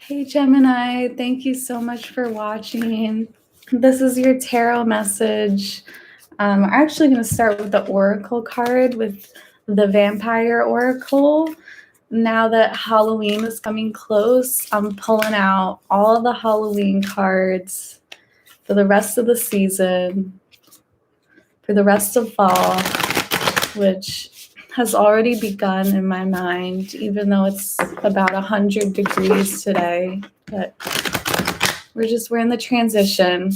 Hey Gemini, thank you so much for watching. This is your tarot message. I'm actually going to start with the Oracle card with the Vampire Oracle. Now that Halloween is coming close, I'm pulling out all the Halloween cards for the rest of the season, for the rest of fall, which has already begun in my mind, even though it's about 100 degrees today. But we're in the transition.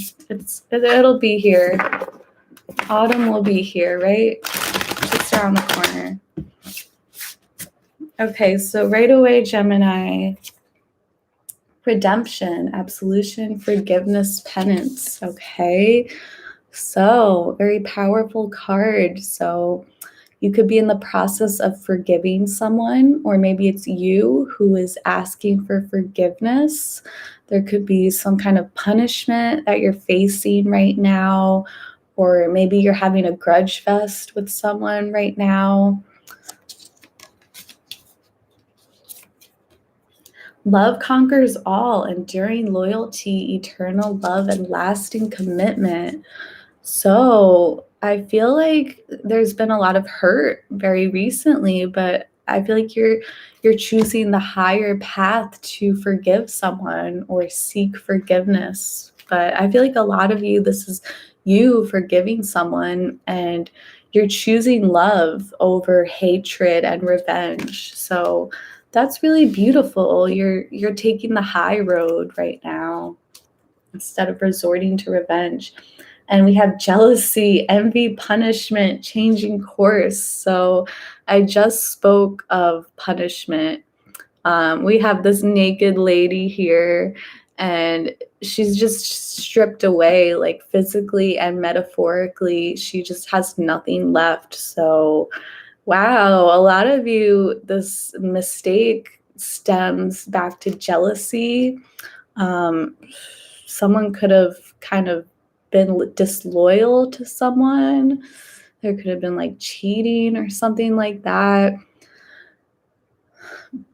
It'll be here. Autumn will be here, right? Just around the corner. Okay, so right away, Gemini. Redemption, absolution, forgiveness, penance. Okay, so very powerful card. So you could be in the process of forgiving someone, or maybe it's you who is asking for forgiveness. There could be some kind of punishment that you're facing right now, or maybe you're having a grudge fest with someone right now. Love conquers all, enduring loyalty, eternal love, and lasting commitment. So I feel like there's been a lot of hurt very recently, but I feel like you're choosing the higher path to forgive someone or seek forgiveness. But I feel like a lot of you, this is you forgiving someone, and you're choosing love over hatred and revenge. So that's really beautiful. You're taking the high road right now instead of resorting to revenge. And we have jealousy, envy, punishment, changing course. So I just spoke of punishment. We have this naked lady here, and she's just stripped away, like physically and metaphorically. She just has nothing left. So, wow, a lot of you, this mistake stems back to jealousy. Someone could have kind of been disloyal to someone. There could have been like cheating or something like that.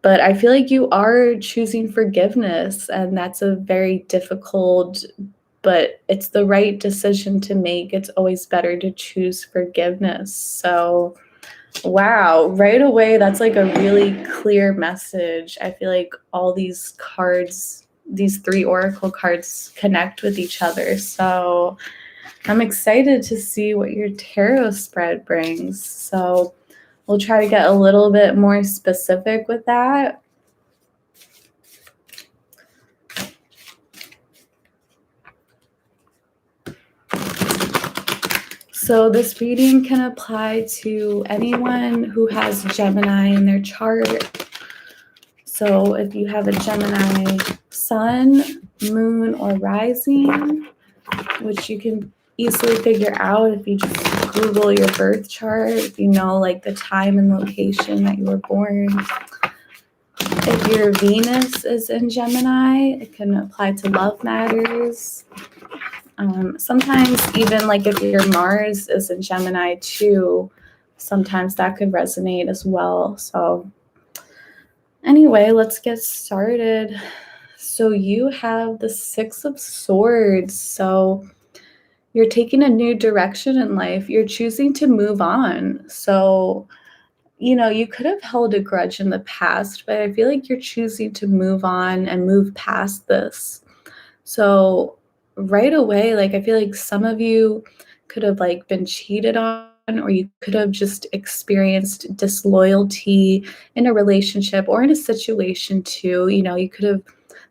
But I feel like you are choosing forgiveness, and that's a very difficult, but it's the right decision to make. It's always better to choose forgiveness. So, wow, right away, that's like a really clear message. I feel like all these cards, these 3 oracle cards, connect with each other. So I'm excited to see what your tarot spread brings. So we'll try to get a little bit more specific with that. So this reading can apply to anyone who has Gemini in their chart. So if you have a Gemini sun, moon, or rising, which you can easily figure out if you just Google your birth chart, if you know like the time and location that you were born. If your Venus is in Gemini, it can apply to love matters. Sometimes even like if your Mars is in Gemini too, sometimes that could resonate as well. So anyway, let's get started. So you have the 6 of Swords. So you're taking a new direction in life. You're choosing to move on. So, you could have held a grudge in the past, but I feel like you're choosing to move on and move past this. So right away, like I feel like some of you could have like been cheated on, or you could have just experienced disloyalty in a relationship or in a situation too. You could have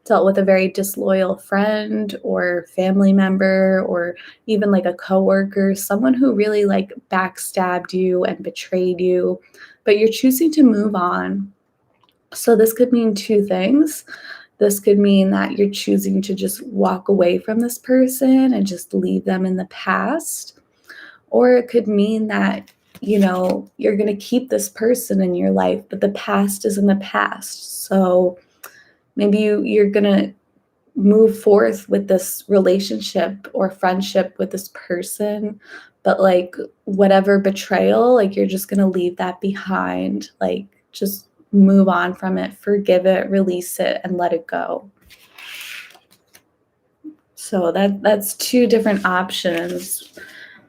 dealt with a very disloyal friend or family member, or even like a coworker, someone who really like backstabbed you and betrayed you, but you're choosing to move on. So this could mean 2 things. This could mean that you're choosing to just walk away from this person and just leave them in the past. Or it could mean that, you're going to keep this person in your life, but the past is in the past. So maybe you're going to move forth with this relationship or friendship with this person, but like whatever betrayal, like you're just going to leave that behind. Like just move on from it, forgive it, release it, and let it go. So that's two different options.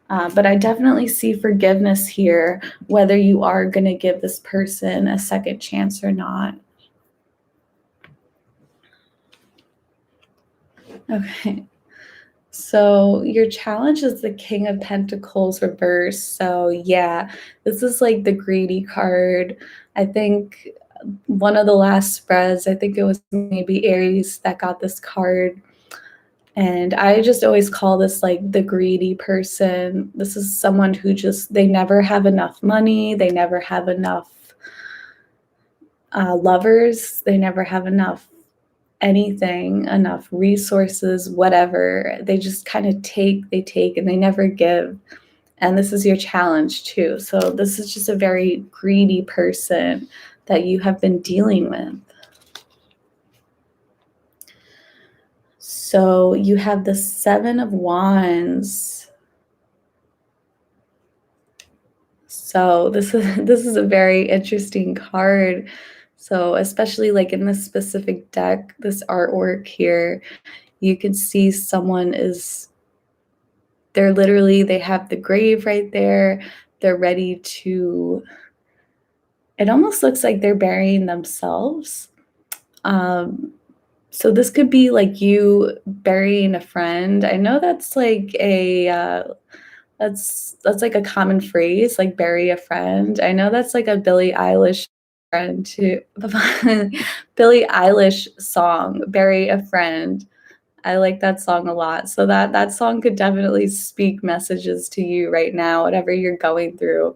But I definitely see forgiveness here, whether you are going to give this person a second chance or not. Okay. So your challenge is the King of Pentacles reversed. So yeah, this is like the greedy card. I think one of the last spreads, I think it was maybe Aries that got this card. And I just always call this like the greedy person. This is someone who just, they never have enough money. They never have enough lovers. They never have enough anything, enough resources, whatever. They just kind of they take, and they never give. And this is your challenge too. So this is just a very greedy person that you have been dealing with. So you have the Seven of Wands. So this is a very interesting card. So especially like in this specific deck, this artwork here, you can see someone is, they have the grave right there. They're ready to, it almost looks like they're burying themselves. So this could be like you burying a friend. I know that's like that's like a common phrase, like bury a friend. I know that's like a Billie Eilish friend too. Billie Eilish song, Bury a Friend. I like that song a lot. So that song could definitely speak messages to you right now, whatever you're going through.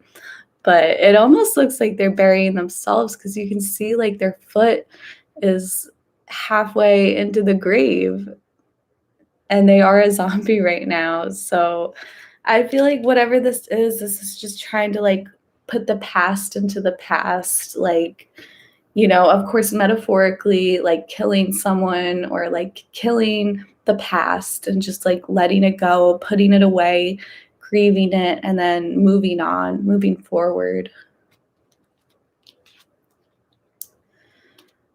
But it almost looks like they're burying themselves because you can see like their foot is halfway into the grave and they are a zombie right now. So I feel like whatever this is just trying to like put the past into the past, like, you know, of course, metaphorically, like killing someone or like killing the past and just like letting it go, putting it away, grieving it, and then moving on, moving forward.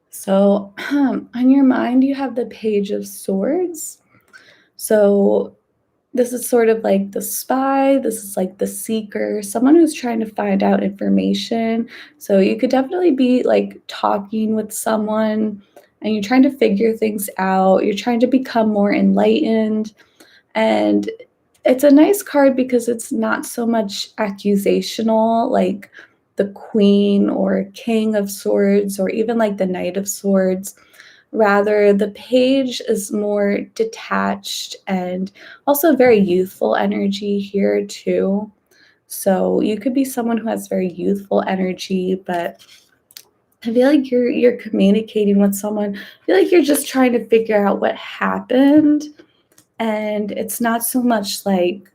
So on your mind, you have the Page of Swords. So this is sort of like the spy. This is like the seeker, someone who's trying to find out information. So you could definitely be like talking with someone and you're trying to figure things out. You're trying to become more enlightened. And it's a nice card because it's not so much accusational, like the Queen or King of Swords, or even like the Knight of Swords. Rather, the page is more detached and also very youthful energy here too. So you could be someone who has very youthful energy, but I feel like you're communicating with someone. I feel like you're just trying to figure out what happened. And it's not so much like,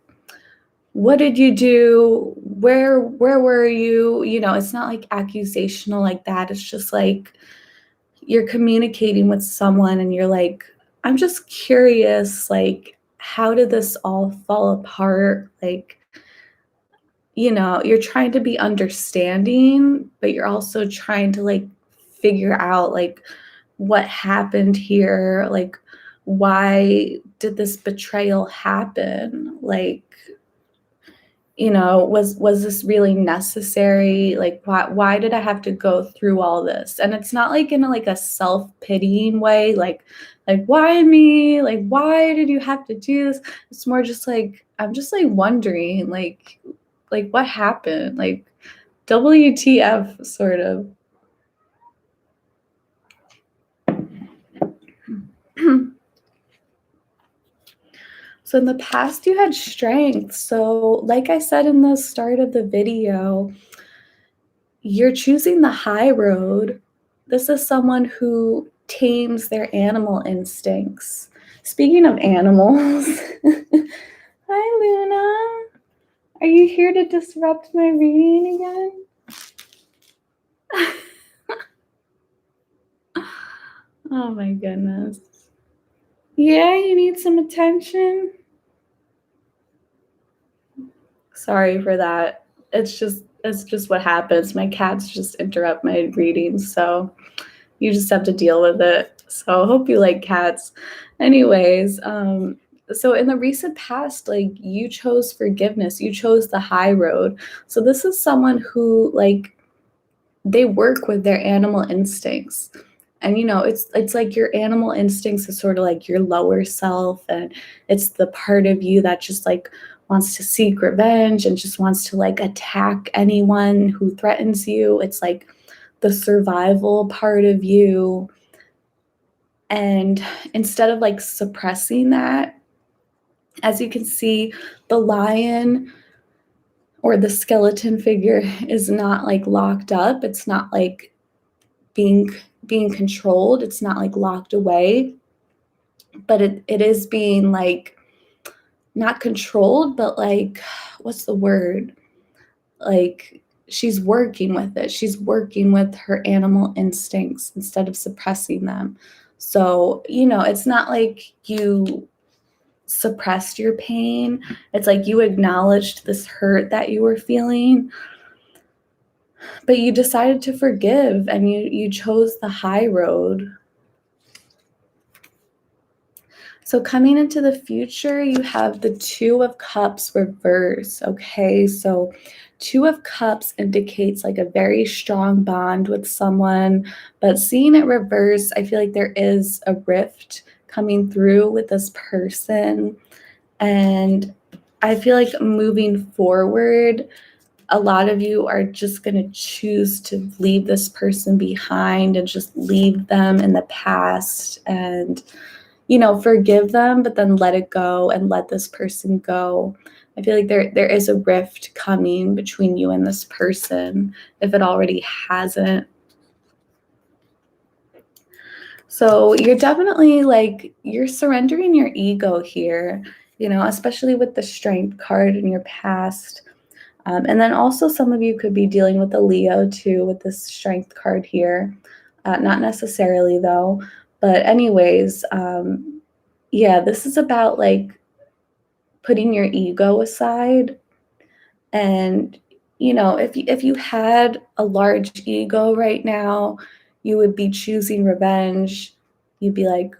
what did you do? Where were you? You know, it's not like accusational like that. It's just like you're communicating with someone and you're like, I'm just curious, like, how did this all fall apart? Like, you know, you're trying to be understanding, but you're also trying to like figure out like what happened here, like why did this betrayal happen? Like, you know, was this really necessary? Like, why did I have to go through all this? And it's not like in a self-pitying way, like why me? Like, why did you have to do this? It's more just like, I'm just like wondering, like what happened? Like WTF sort of. So in the past, you had strength. So like I said in the start of the video, you're choosing the high road. This is someone who tames their animal instincts. Speaking of animals, hi Luna. Are you here to disrupt my reading again? Oh my goodness. Yeah, you need some attention. Sorry for that. It's just what happens. My cats just interrupt my readings, so you just have to deal with it. So I hope you like cats. Anyways, So in the recent past, like you chose forgiveness, you chose the high road. So this is someone who like they work with their animal instincts. And it's like your animal instincts is sort of like your lower self, and it's the part of you that just like wants to seek revenge and just wants to like attack anyone who threatens you. It's like the survival part of you. And instead of like suppressing that, as you can see, the lion or the skeleton figure is not like locked up. It's not like being controlled. It's not like locked away, but it is being like not controlled, but like what's the word? Like she's working with it. She's working with her animal instincts instead of suppressing them. So, it's not like you suppressed your pain. It's like you acknowledged this hurt that you were feeling, but you decided to forgive and you chose the high road. So coming into the future, you have the Two of Cups reverse, okay? So Two of Cups indicates like a very strong bond with someone, but seeing it reverse, I feel like there is a rift coming through with this person. And I feel like moving forward, a lot of you are just going to choose to leave this person behind and just leave them in the past and forgive them, but then let it go and let this person go. I feel like there is a rift coming between you and this person, if it already hasn't. So you're definitely like, you're surrendering your ego here, especially with the Strength card in your past. And then also some of you could be dealing with a Leo too with this Strength card here. Not necessarily though, but anyways, yeah, this is about like putting your ego aside. And if you had a large ego right now, you would be choosing revenge. You'd be like,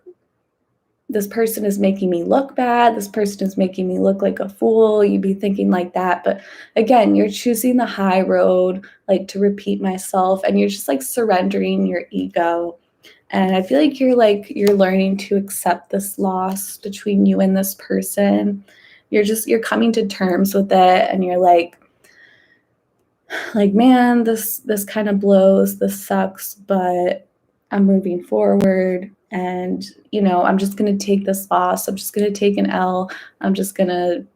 this person is making me look bad, this person is making me look like a fool. You'd be thinking like that. But again, you're choosing the high road, like to repeat myself, and you're just like surrendering your ego. And I feel like you're learning to accept this loss between you and this person. You're coming to terms with it, and you're like, man, this kind of blows, this sucks, but I'm moving forward, and I'm just going to take this loss. I'm just going to take an L. I'm just going to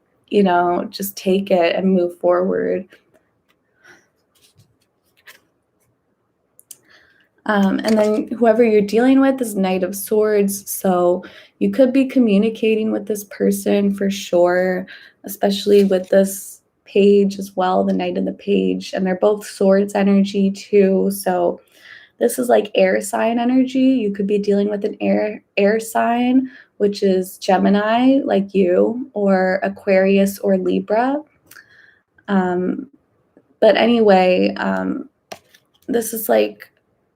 just take it and move forward. And then whoever you're dealing with is Knight of Swords. So you could be communicating with this person for sure, especially with this page as well, the Knight and the Page. And they're both Swords energy too. So this is like air sign energy. You could be dealing with an air sign, which is Gemini, like you, or Aquarius or Libra. But anyway, this is like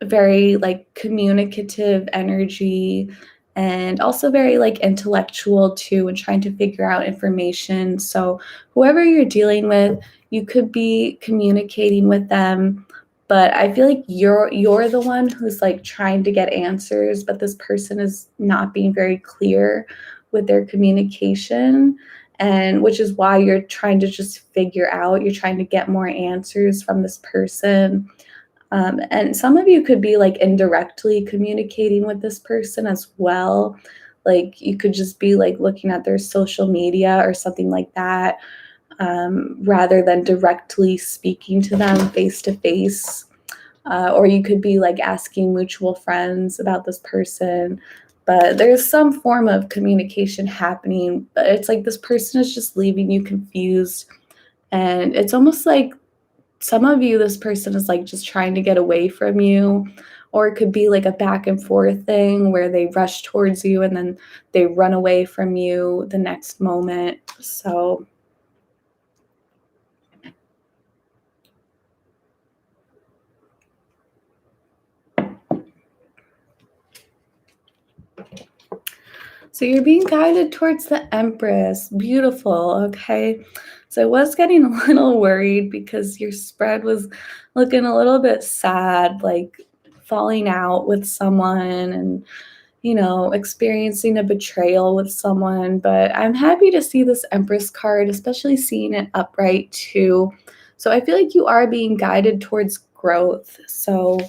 very like communicative energy, and also very like intellectual too, and trying to figure out information. So whoever you're dealing with, you could be communicating with them, but I feel like you're the one who's like trying to get answers, but this person is not being very clear with their communication, and which is why you're trying to just you're trying to get more answers from this person. And some of you could be like indirectly communicating with this person as well. Like you could just be like looking at their social media or something like that, rather than directly speaking to them face to face. Or you could be like asking mutual friends about this person. But there's some form of communication happening, but it's like this person is just leaving you confused. And it's almost like some of you, this person is like just trying to get away from you, or it could be like a back and forth thing where they rush towards you and then they run away from you the next moment. So you're being guided towards the Empress. Beautiful. Okay. So I was getting a little worried because your spread was looking a little bit sad, like falling out with someone and, experiencing a betrayal with someone. But I'm happy to see this Empress card, especially seeing it upright too. So I feel like you are being guided towards growth. So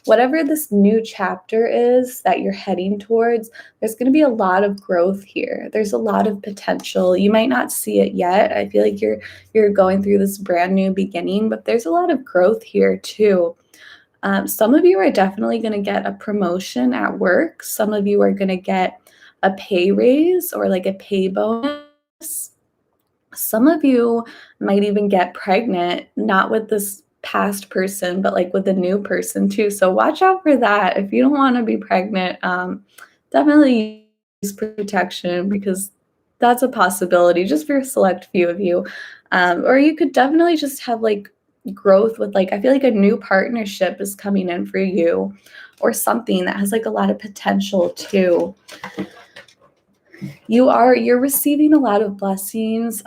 whatever this new chapter is that you're heading towards, there's going to be a lot of growth here. There's a lot of potential. You might not see it yet. I feel like you're going through this brand new beginning, but there's a lot of growth here too. Some of you are definitely going to get a promotion at work. Some of you are going to get a pay raise or like a pay bonus. Some of you might even get pregnant, not with this past person, but like with a new person too. So watch out for that. If you don't want to be pregnant, definitely use protection because that's a possibility just for a select few of you. Or you could definitely just have like growth with like, I feel like a new partnership is coming in for you or something that has like a lot of potential too. You're receiving a lot of blessings.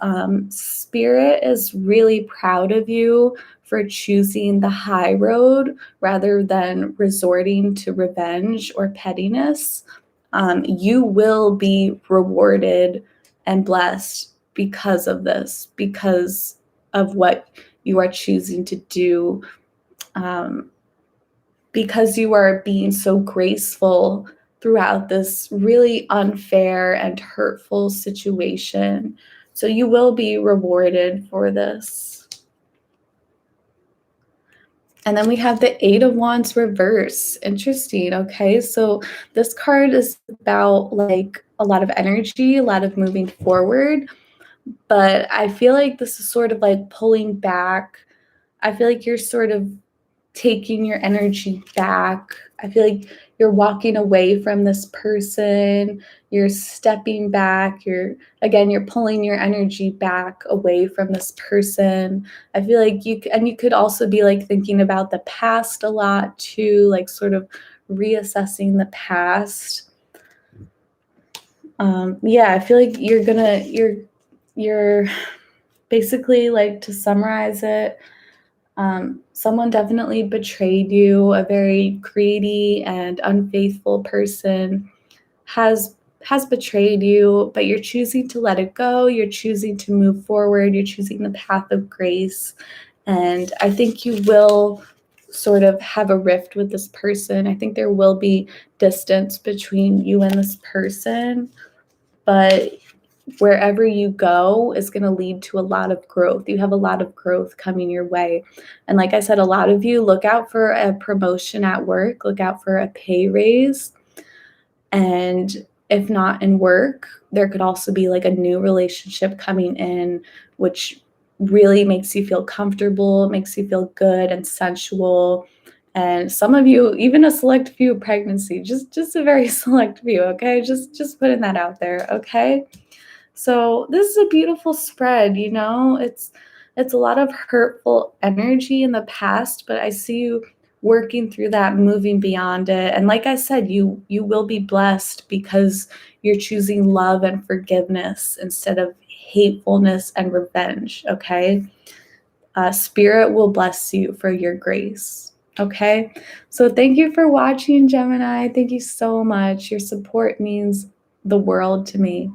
Spirit is really proud of you for choosing the high road rather than resorting to revenge or pettiness. You will be rewarded and blessed because of this, because of what you are choosing to do, um, because you are being so graceful throughout this really unfair and hurtful situation. So you will be rewarded for this. And then we have the Eight of Wands reverse. Interesting. Okay. So this card is about like a lot of energy, a lot of moving forward. But I feel like this is sort of like pulling back. I feel like you're sort of taking your energy back. I feel like you're walking away from this person. You're stepping back. You're pulling your energy back away from this person. I feel like you could also be like thinking about the past a lot too, like sort of reassessing the past. I feel like you're basically, like, to summarize it, someone definitely betrayed you. A very greedy and unfaithful person has betrayed you, but you're choosing to let it go. You're choosing to move forward. You're choosing the path of grace. And I think you will sort of have a rift with this person. I think there will be distance between you and this person, but wherever you go is going to lead to a lot of growth. You have a lot of growth coming your way. And like I said, a lot of you look out for a promotion at work, look out for a pay raise. And if not in work, there could also be like a new relationship coming in, which really makes you feel comfortable, makes you feel good and sensual. And some of you, even a select few pregnancy, just a very select few, okay? Just putting that out there, okay? So this is a beautiful spread, it's a lot of hurtful energy in the past, but I see you working through that, moving beyond it. And like I said, you will be blessed because you're choosing love and forgiveness instead of hatefulness and revenge, okay? Spirit will bless you for your grace. Okay, so thank you for watching, Gemini. Thank you so much. Your support means the world to me.